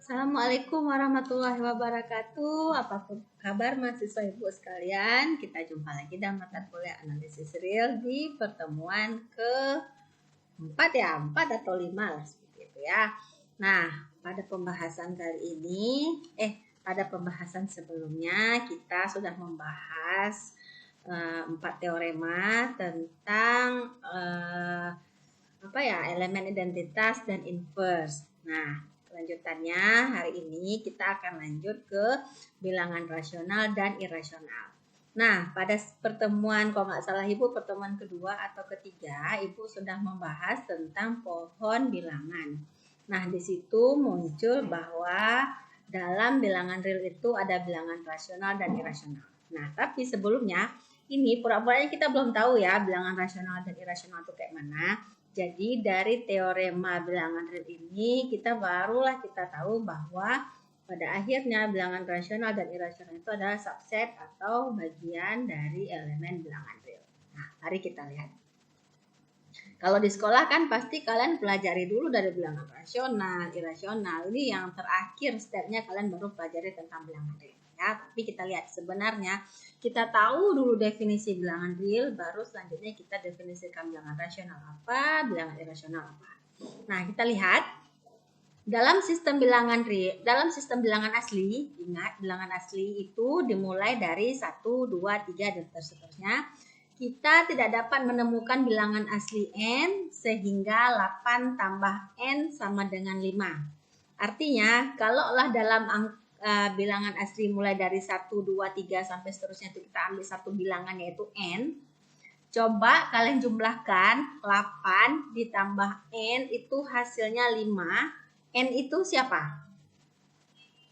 Assalamualaikum warahmatullahi wabarakatuh. Apa kabar mahasiswa ibu sekalian? Kita jumpa lagi dalam mata kuliah analisis real di pertemuan ke-4 ya, 4 atau 5 lah seperti itu ya. Nah, pada pembahasan kali ini, pada pembahasan sebelumnya kita sudah membahas 4 teorema tentang elemen identitas dan inverse. Nah, kelanjutannya hari ini kita akan lanjut ke bilangan rasional dan irasional. Nah, pada pertemuan, kalau nggak salah ibu, pertemuan kedua atau ketiga, ibu sudah membahas tentang pohon bilangan. Nah, di situ muncul bahwa dalam bilangan real itu ada bilangan rasional dan irasional. Nah, tapi sebelumnya ini pura-puranya kita belum tahu ya bilangan rasional dan irasional itu kayak mana. Jadi dari teorema bilangan real ini kita tahu bahwa pada akhirnya bilangan rasional dan irasional itu adalah subset atau bagian dari elemen bilangan real. Nah, mari kita lihat. Kalau di sekolah kan pasti kalian pelajari dulu dari bilangan rasional, irasional. Ini yang terakhir stepnya kalian baru pelajari tentang bilangan real. Ya, tapi kita lihat sebenarnya kita tahu dulu definisi bilangan real, baru selanjutnya kita definisikan bilangan rasional apa, bilangan irasional apa. Nah, kita lihat dalam sistem bilangan real, dalam sistem bilangan asli, ingat bilangan asli itu dimulai dari 1, 2, 3 dan seterusnya. Kita tidak dapat menemukan bilangan asli n sehingga 8 tambah n sama dengan 5. Artinya, kalaulah dalam bilangan asli mulai dari 1, 2, 3 sampai seterusnya itu kita ambil satu bilangan yaitu n. Coba kalian jumlahkan 8 ditambah n itu hasilnya 5. N itu siapa?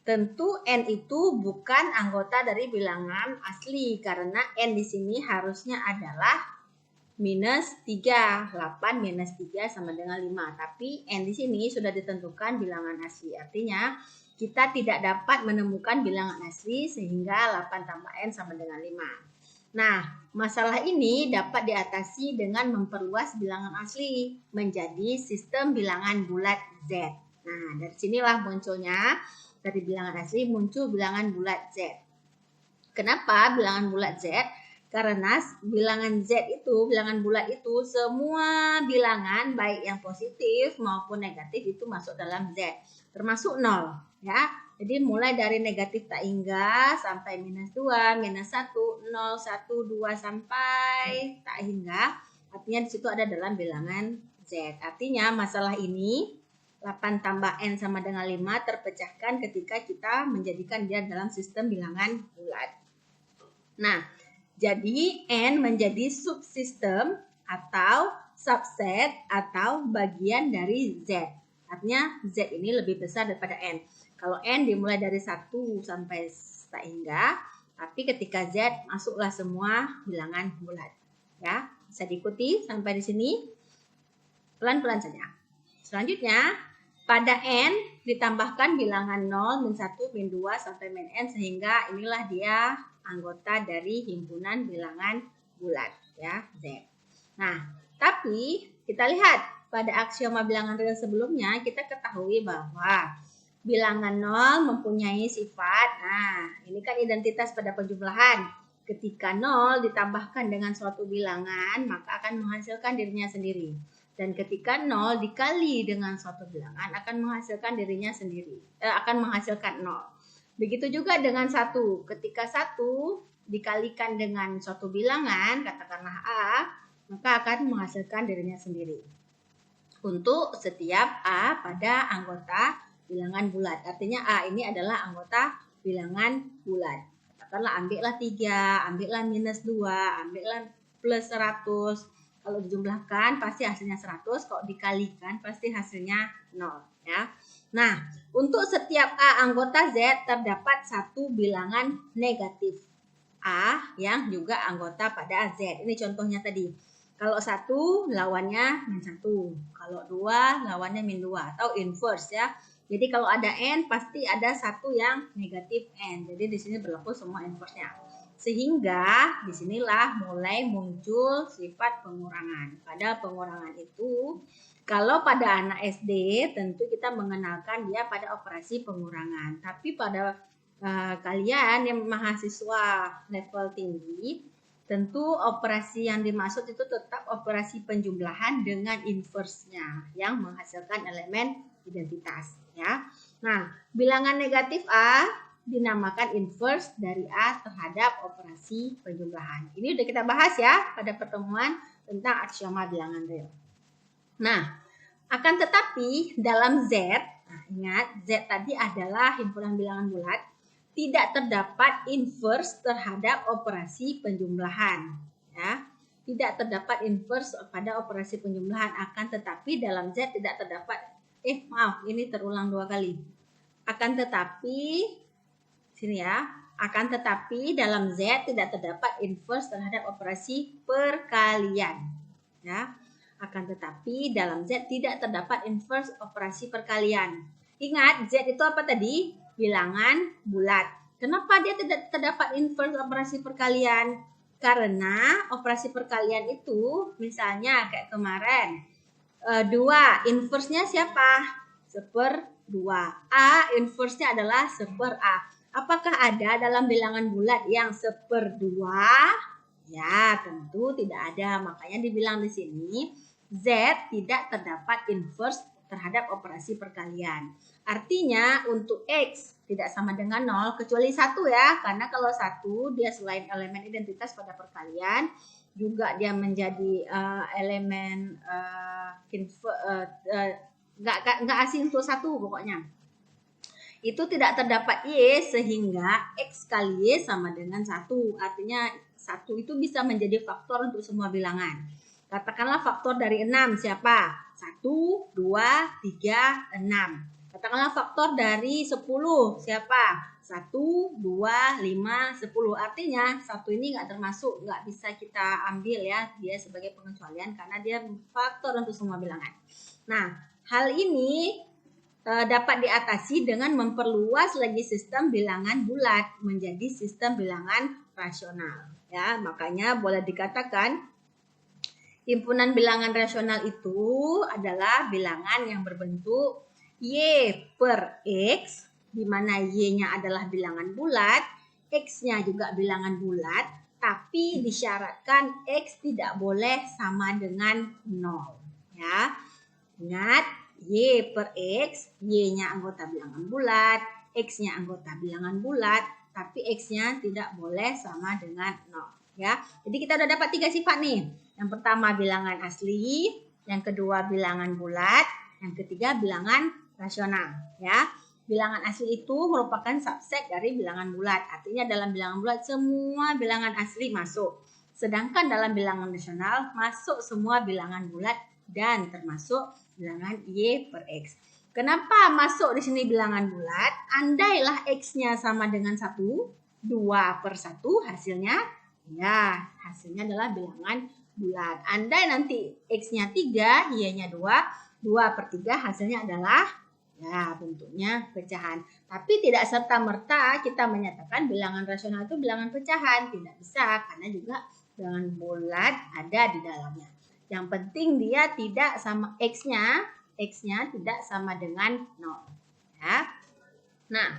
Tentu n itu bukan anggota dari bilangan asli karena n di sini harusnya adalah minus 3. 8 minus 3 sama dengan 5. Tapi n di sini sudah ditentukan bilangan asli. Artinya kita tidak dapat menemukan bilangan asli sehingga 8 tambah n sama dengan 5. Nah, masalah ini dapat diatasi dengan memperluas bilangan asli menjadi sistem bilangan bulat Z. Nah, dari sinilah munculnya dari bilangan asli muncul bilangan bulat Z. Kenapa bilangan bulat Z? Karena bilangan Z itu, bilangan bulat itu semua bilangan baik yang positif maupun negatif itu masuk dalam Z. Termasuk 0 ya. Jadi mulai dari negatif tak hingga sampai minus 2, minus 1, 0, 1, 2 sampai tak hingga. Artinya di situ ada dalam bilangan Z. Artinya masalah ini 8 tambah n sama dengan 5 terpecahkan ketika kita menjadikan dia dalam sistem bilangan bulat. Nah, jadi n menjadi subsistem atau subset atau bagian dari Z. Artinya Z ini lebih besar daripada n. Kalau n dimulai dari 1 sampai tak hingga, tapi ketika Z masuklah semua bilangan bulat. Ya, bisa diikuti sampai di sini. Pelan-pelan saja. Selanjutnya, pada n ditambahkan bilangan 0, min 1, min 2, sampai min n sehingga inilah dia anggota dari himpunan bilangan bulat ya, Z. Nah, tapi kita lihat pada aksioma bilangan real sebelumnya kita ketahui bahwa bilangan 0 mempunyai sifat, nah ini kan identitas pada penjumlahan. Ketika 0 ditambahkan dengan suatu bilangan maka akan menghasilkan dirinya sendiri. Dan ketika 0 dikali dengan suatu bilangan akan menghasilkan dirinya sendiri, akan menghasilkan 0. Begitu juga dengan 1. Ketika 1 dikalikan dengan suatu bilangan, katakanlah A, maka akan menghasilkan dirinya sendiri. Untuk setiap A pada anggota bilangan bulat. Artinya A ini adalah anggota bilangan bulat. Katakanlah ambillah 3, ambillah minus 2, ambillah plus 100. Kalau dijumlahkan pasti hasilnya 100, kalau dikalikan pasti hasilnya 0 ya. Nah, untuk setiap A anggota Z terdapat satu bilangan negatif A yang juga anggota pada Z. Ini contohnya tadi. Kalau 1 lawannya min 1, kalau 2 lawannya min 2 atau inverse ya. Jadi kalau ada N pasti ada satu yang negatif N. Jadi di sini berlaku semua inverse-nya. Sehingga disinilah mulai muncul sifat pengurangan. Pada pengurangan itu Kalau pada anak SD tentu kita mengenalkan dia pada operasi pengurangan. Tapi pada kalian yang mahasiswa level tinggi, tentu operasi yang dimaksud itu tetap operasi penjumlahan dengan inverse-nya yang menghasilkan elemen identitas, ya. Nah, bilangan negatif A dinamakan inverse dari A terhadap operasi penjumlahan. Ini udah kita bahas ya pada pertemuan tentang aksioma bilangan real. Nah, akan tetapi dalam Z, nah ingat Z tadi adalah himpunan bilangan bulat, tidak terdapat inverse terhadap operasi penjumlahan, ya. Tidak terdapat inverse pada operasi penjumlahan, akan tetapi dalam Z tidak terdapat ini terulang 2 kali. Akan tetapi sini ya, akan tetapi dalam Z tidak terdapat inverse terhadap operasi perkalian, ya. Akan tetapi dalam Z tidak terdapat inverse operasi perkalian. Ingat, Z itu apa tadi? Bilangan bulat. Kenapa dia tidak terdapat inverse operasi perkalian? Karena operasi perkalian itu misalnya kayak kemarin 2, inverse-nya siapa? 1/2. A inverse-nya adalah 1/A. Apakah ada dalam bilangan bulat yang 1/2? Ya, tentu tidak ada. Makanya dibilang di sini Z tidak terdapat inverse terhadap operasi perkalian. Artinya untuk X tidak sama dengan 0 kecuali 1 ya. Karena kalau 1 dia selain elemen identitas pada perkalian, juga dia menjadi elemen nggak asing untuk 1 pokoknya. Itu tidak terdapat Y sehingga X kali Y sama dengan 1. Artinya 1 itu bisa menjadi faktor untuk semua bilangan. Katakanlah faktor dari 6 siapa? 1, 2, 3, 6. Katakanlah faktor dari 10 siapa? 1, 2, 5, 10. Artinya 1 ini nggak termasuk, nggak bisa kita ambil ya dia sebagai pengecualian karena dia faktor untuk semua bilangan. Nah, hal ini dapat diatasi dengan memperluas lagi sistem bilangan bulat menjadi sistem bilangan rasional. Ya, makanya boleh dikatakan himpunan bilangan rasional itu adalah bilangan yang berbentuk Y per X, di mana Y-nya adalah bilangan bulat, X-nya juga bilangan bulat, tapi disyaratkan X tidak boleh sama dengan 0. Ya, ingat Y per X, Y-nya anggota bilangan bulat, X-nya anggota bilangan bulat, tapi X-nya tidak boleh sama dengan 0. Ya, jadi kita udah dapat 3 sifat nih. Yang pertama bilangan asli, yang kedua bilangan bulat, yang ketiga bilangan rasional. Ya, bilangan asli itu merupakan subset dari bilangan bulat. Artinya dalam bilangan bulat semua bilangan asli masuk. Sedangkan dalam bilangan rasional masuk semua bilangan bulat dan termasuk bilangan Y per X. Kenapa masuk di sini bilangan bulat? Andailah X-nya sama dengan 1, 2/1 hasilnya, ya hasilnya adalah bilangan bulat. Andai nanti X-nya 3, Y-nya 2, 2/3 hasilnya adalah ya bentuknya pecahan. Tapi tidak serta-merta kita menyatakan bilangan rasional itu bilangan pecahan. Tidak bisa karena juga bilangan bulat ada di dalamnya. Yang penting dia tidak sama X-nya tidak sama dengan 0. Ya. Nah,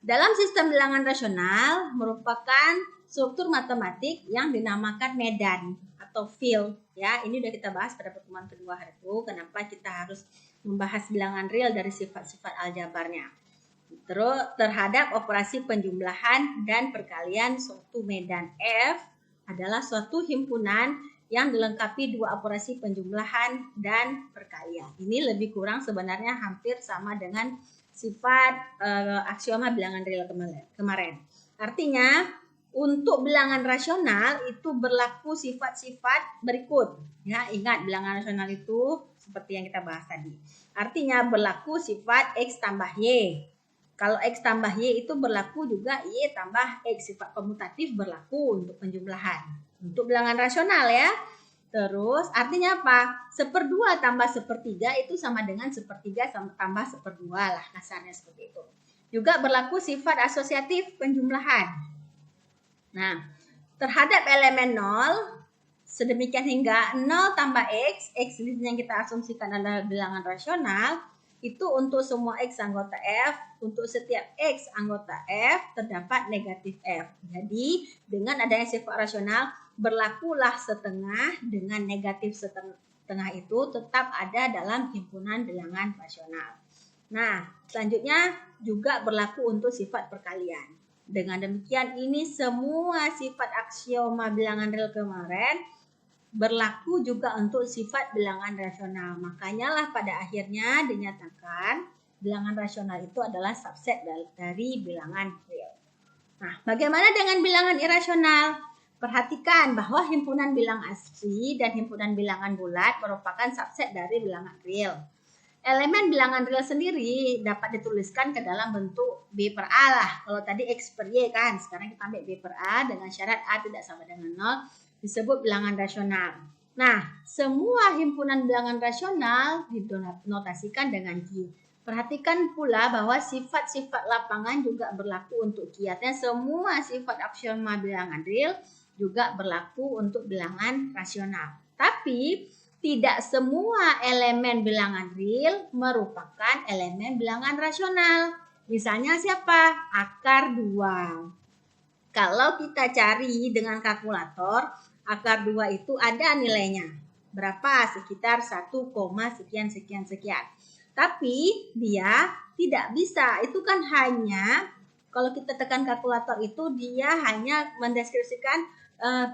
dalam sistem bilangan rasional merupakan struktur matematik yang dinamakan medan atau field. Ya, ini udah kita bahas pada pertemuan kedua hari itu. Kenapa kita harus membahas bilangan real dari sifat-sifat aljabarnya. Terus terhadap operasi penjumlahan dan perkalian suatu medan F adalah suatu himpunan yang dilengkapi 2 operasi penjumlahan dan perkalian. Ini lebih kurang sebenarnya hampir sama dengan sifat aksioma bilangan real kemarin. Artinya untuk bilangan rasional itu berlaku sifat-sifat berikut. Ya, ingat bilangan rasional itu seperti yang kita bahas tadi. Artinya berlaku sifat X tambah Y. Kalau X tambah Y itu berlaku juga Y tambah X. Sifat komutatif berlaku untuk penjumlahan. Untuk bilangan rasional ya. Terus artinya apa? 1/2 tambah 1/3 itu sama dengan 1/3 tambah 1/2 lah. Kasarnya seperti itu. Juga berlaku sifat asosiatif penjumlahan. Nah, terhadap elemen 0, sedemikian hingga 0 tambah X ini yang kita asumsikan adalah bilangan rasional, itu untuk semua X anggota F, untuk setiap X anggota F terdapat negatif F. Jadi dengan adanya sifat rasional, berlakulah setengah dengan negatif setengah itu tetap ada dalam himpunan bilangan rasional. Nah, selanjutnya juga berlaku untuk sifat perkalian. Dengan demikian ini semua sifat aksioma bilangan real kemarin berlaku juga untuk sifat bilangan rasional. Makanya lah pada akhirnya dinyatakan bilangan rasional itu adalah subset dari bilangan real. Nah, bagaimana dengan bilangan irasional? Perhatikan bahwa himpunan bilang asli dan himpunan bilangan bulat merupakan subset dari bilangan real. Elemen bilangan real sendiri dapat dituliskan ke dalam bentuk B per A lah. Kalau tadi X per Y kan, sekarang kita ambil B per A dengan syarat A tidak sama dengan 0, disebut bilangan rasional. Nah, semua himpunan bilangan rasional dinotasikan dengan Q. Perhatikan pula bahwa sifat-sifat lapangan juga berlaku untuk Q. Artinya semua sifat aksioma bilangan real juga berlaku untuk bilangan rasional. Tapi tidak semua elemen bilangan real merupakan elemen bilangan rasional. Misalnya siapa? Akar 2. Kalau kita cari dengan kalkulator, akar 2 itu ada nilainya. Berapa? Sekitar 1, sekian. Tapi dia tidak bisa. Itu kan hanya, kalau kita tekan kalkulator itu dia hanya mendeskripsikan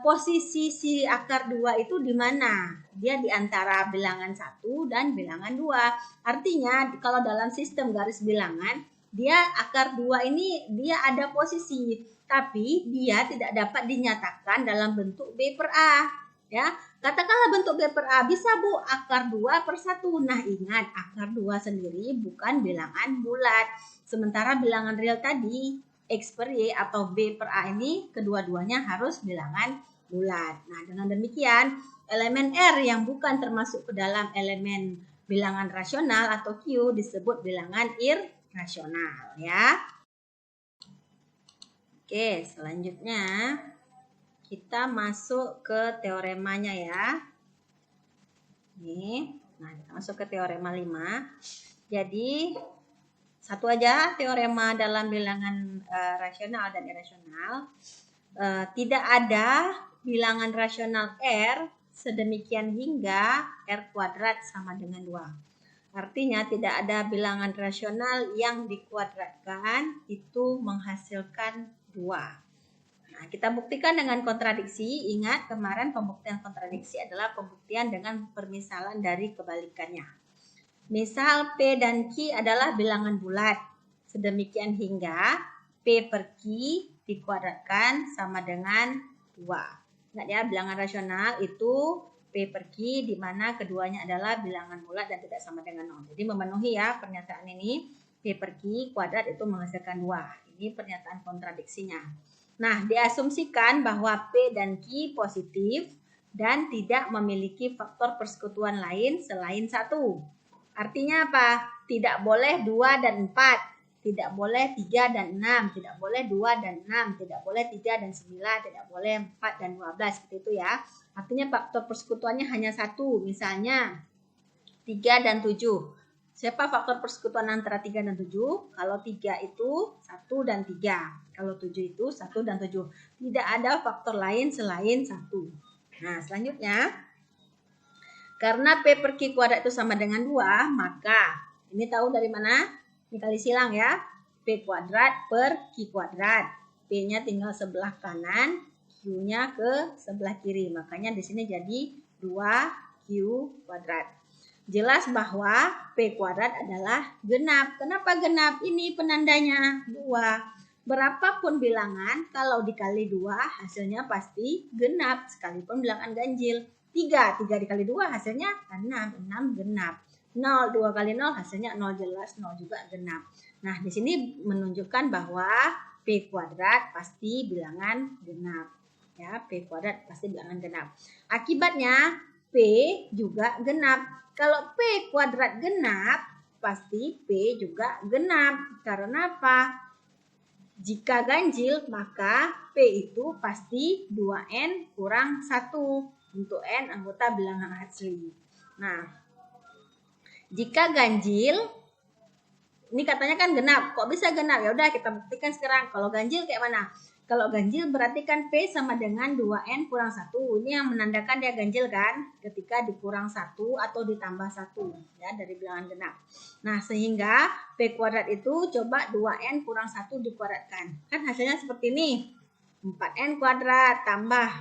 posisi si akar 2 itu di mana? Dia di antara bilangan 1 dan bilangan 2. Artinya kalau dalam sistem garis bilangan, dia akar 2 ini dia ada posisi, tapi dia tidak dapat dinyatakan dalam bentuk B per A. Ya, katakanlah bentuk B per A, bisa Bu akar 2 per 1. Nah, ingat akar 2 sendiri bukan bilangan bulat. Sementara bilangan real tadi X per Y atau B per A ini kedua-duanya harus bilangan bulat. Nah, dengan demikian elemen R yang bukan termasuk ke dalam elemen bilangan rasional atau Q disebut bilangan irrasional ya. Oke, selanjutnya kita masuk ke teoremanya ya. Nih, nah kita masuk ke teorema 5. Jadi satu aja teorema dalam bilangan rasional dan irasional. Tidak ada bilangan rasional R sedemikian hingga R kuadrat sama dengan 2. Artinya tidak ada bilangan rasional yang dikuadratkan itu menghasilkan 2. Nah, kita buktikan dengan kontradiksi. Ingat kemarin pembuktian kontradiksi adalah pembuktian dengan permisalan dari kebalikannya. Misal P dan Q adalah bilangan bulat. Sedemikian hingga P per Q dikuadratkan sama dengan 2. Ingat ya, bilangan rasional itu P per Q di mana keduanya adalah bilangan bulat dan tidak sama dengan 0. Jadi memenuhi ya pernyataan ini. P per Q kuadrat itu menghasilkan 2. Ini pernyataan kontradiksinya. Nah, diasumsikan bahwa P dan Q positif dan tidak memiliki faktor persekutuan lain selain 1. Artinya apa? Tidak boleh 2 dan 4, tidak boleh 3 dan 6, tidak boleh 2 dan 6, tidak boleh 3 dan 9, tidak boleh 4 dan 12, seperti itu ya. Artinya faktor persekutuannya hanya 1, misalnya 3 dan 7. Siapa faktor persekutuan antara 3 dan 7? Kalau 3 itu 1 dan 3, kalau 7 itu 1 dan 7. Tidak ada faktor lain selain 1. Nah, selanjutnya karena P per Q kuadrat itu sama dengan 2, maka ini tahu dari mana? Ini kali silang ya. P kuadrat per Q kuadrat. P-nya tinggal sebelah kanan, Q-nya ke sebelah kiri. Makanya di sini jadi 2Q kuadrat. Jelas bahwa P kuadrat adalah genap. Kenapa genap? Ini penandanya 2. Berapapun bilangan, kalau dikali 2 hasilnya pasti genap. Sekalipun bilangan ganjil. 3 dikali 2 hasilnya 6 genap. 0, 2 kali 0 hasilnya 0, jelas 0 juga genap. Nah, di sini menunjukkan bahwa P kuadrat pasti bilangan genap. Ya, P kuadrat pasti bilangan genap. Akibatnya P juga genap. Kalau P kuadrat genap, pasti P juga genap. Karena apa? Jika ganjil, maka P itu pasti 2N kurang 1. untuk n anggota bilangan asli. Nah, jika ganjil, ini katanya kan genap. Kok bisa genap? Ya udah kita buktikan sekarang. Kalau ganjil kayak mana? Kalau ganjil berarti kan P sama dengan 2N kurang 1. Ini yang menandakan dia ganjil kan? Ketika dikurang 1 atau ditambah 1. Ya, dari bilangan genap. Nah, sehingga P kuadrat itu coba 2N kurang 1 dikuadratkan. Kan hasilnya seperti ini. 4N kuadrat tambah,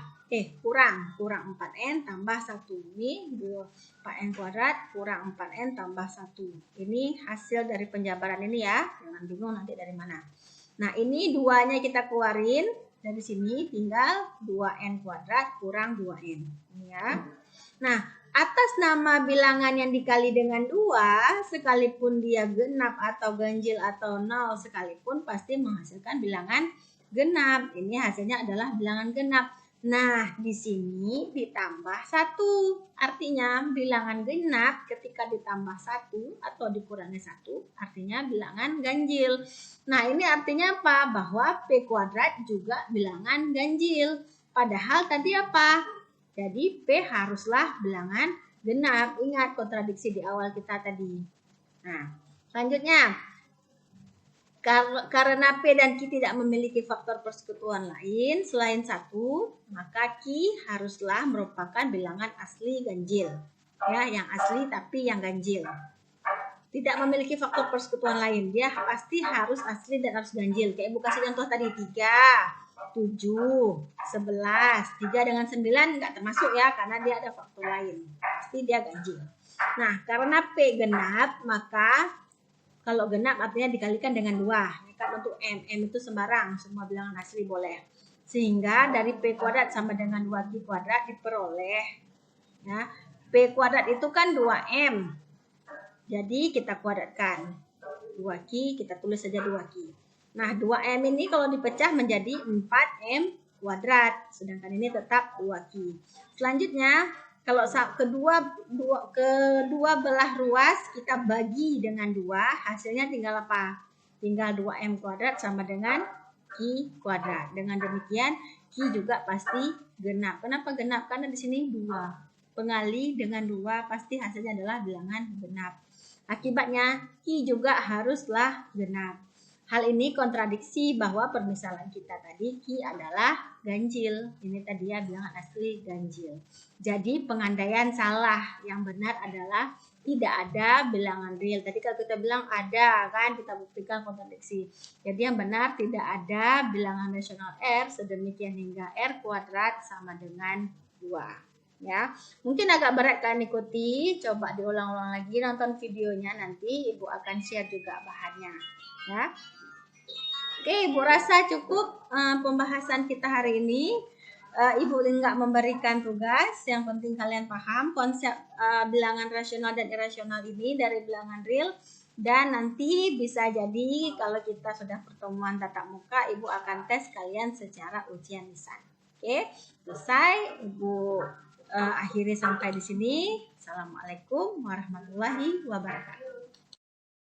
kurang 4N tambah 1. Ini 4N kuadrat kurang 4N tambah 1. Ini hasil dari penjabaran ini ya. Jangan bingung nanti dari mana. Nah, ini 2-nya kita keluarin. Dari sini tinggal 2N kuadrat kurang 2N. Ini ya. Nah, atas nama bilangan yang dikali dengan 2, sekalipun dia genap atau ganjil atau 0 sekalipun, pasti menghasilkan bilangan genap. Ini hasilnya adalah bilangan genap. Nah, di sini ditambah 1. Artinya bilangan genap ketika ditambah 1 atau dikurangi 1 artinya bilangan ganjil. Nah, ini artinya apa? Bahwa P kuadrat juga bilangan ganjil. Padahal tadi apa? Jadi P haruslah bilangan genap. Ingat kontradiksi di awal kita tadi. Nah, selanjutnya. Karena P dan Q tidak memiliki faktor persekutuan lain selain 1, maka Q haruslah merupakan bilangan asli ganjil. Ya, yang asli tapi yang ganjil. Tidak memiliki faktor persekutuan lain. Dia pasti harus asli dan harus ganjil. Kayak Ibu kasih contoh tadi 3, 7, 11. 3 dengan 9 enggak termasuk ya karena dia ada faktor lain. Pasti dia ganjil. Nah, karena P genap, maka kalau genap artinya dikalikan dengan 2. Ini kan untuk M. M itu sembarang. Semua bilangan asli boleh. Sehingga dari P kuadrat sama dengan 2Q kuadrat diperoleh. Ya, P kuadrat itu kan 2M. Jadi kita kuadratkan. 2Q, kita tulis saja 2Q. Nah, 2M ini kalau dipecah menjadi 4M kuadrat. Sedangkan ini tetap 2Q. Selanjutnya, kalau kedua belah ruas kita bagi dengan 2, hasilnya tinggal apa? Tinggal 2M kuadrat sama dengan Q kuadrat. Dengan demikian, Q juga pasti genap. Kenapa genap? Karena di sini 2. Pengali dengan 2 pasti hasilnya adalah bilangan genap. Akibatnya, Q juga haruslah genap. Hal ini kontradiksi bahwa permisalan kita tadi Q adalah ganjil. Ini tadi ya bilangan asli ganjil. Jadi pengandaian salah. Yang benar adalah tidak ada bilangan real. Tadi kalau kita bilang ada kan, kita buktikan kontradiksi. Jadi yang benar tidak ada bilangan rasional R sedemikian hingga R kuadrat sama dengan 2. Ya, mungkin agak berat kan ikuti. Coba diulang-ulang lagi, nonton videonya, nanti Ibu akan share juga bahannya. Ya. Oke, Ibu rasa cukup pembahasan kita hari ini. Ibu nggak memberikan tugas, yang penting kalian paham konsep bilangan rasional dan irasional ini dari bilangan real. Dan nanti bisa jadi kalau kita sudah pertemuan tatap muka, Ibu akan tes kalian secara ujian lisan. Oke, selesai. Ibu akhiri sampai di sini. Assalamualaikum warahmatullahi wabarakatuh.